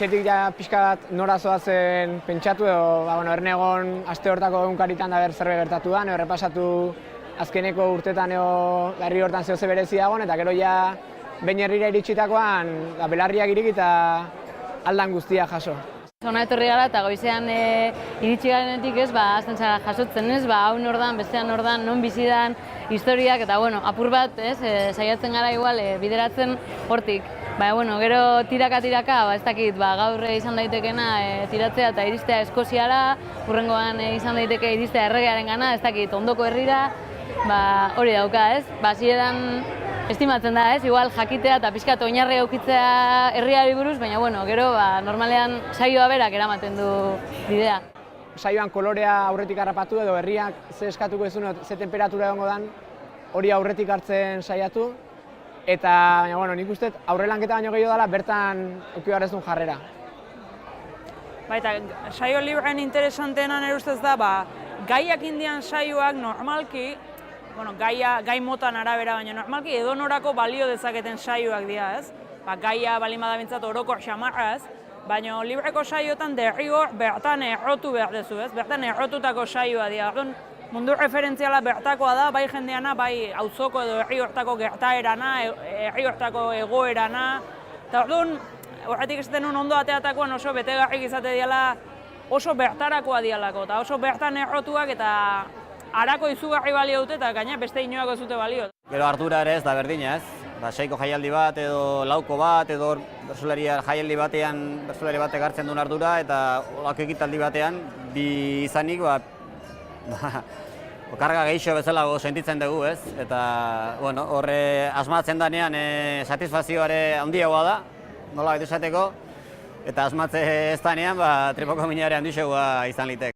Etxetik ja pixka bat nora zoazen pentsatu edo, ernegon aste hortako egunkaritan da zerbait gertatu da, errepasatu azkeneko urtetan herri hortan zehose berezi dagoen, eta gero ja behin herrira iritsitakoan belarriak irik eta aldan guztia jaso. Hona etorri gara eta goizean iritsi garenetik azten zara jasotzen hau nordan, bestean nordan, non bizidan, historiak eta apur bat saiatzen gara igual bideratzen hortik. Gero tiraka, ez dakit, gaur izan daitekena tiratzea eta iristea Eskoziara, hurrengoan izan daiteke iristea erregearen gana, ez dakit, ondoko herrira, hori dauka, ez? Hasieran estimatzen da, ez? Igual jakitea eta pixkat oinarri aukitzea herriari buruz, baina gero normalean saioa berak eramaten du bidea. Saioan kolorea aurretik harrapatu edo herriak ze eskatuko ezun, ze temperatura egongo dan, hori aurretik hartzen saiatu. Eta, nik uste aurrelanketa baino gehiago dela bertan eduki behar ez duen jarrera. Baita, saio librean interesanteena nire ustez da, gaiak indian saioak normalki, gai motan arabera, baina normalki edonorako balio dezaketen saioak dira, ez? Gaia balin badabintzat orokor xamarraz, baina libreko saioetan derrigor bertan errotu behar dezu, ez? Bertan errotutako saioa dira. Mundu referentziala bertakoa da, bai jendeana, bai auzoko edo herri hortako gertaerana, herri hortako egoerana. Eta orduan, horretik esaten nuen ondo ateatakoan oso betegarrik izate diala oso bertarakoa dialako, eta oso bertan errotuak eta harako izugarri balio dute eta gaina beste inoako ez dute balio. Gero ardura ere ez da berdina, ez? Seiko jaialdi bat edo lauko bat edo bertsolari jaialdi batean bertsolari batek hartzen duen ardura eta olako ekitaldi batean bi izanik karga gehiago bezala sentitzen dugu, ez? Eta, horre asmatzen danean satisfazioare handiagoa da, nola baitu esateko, eta asmatze ez danean tripoko minare handiagoa izan litek.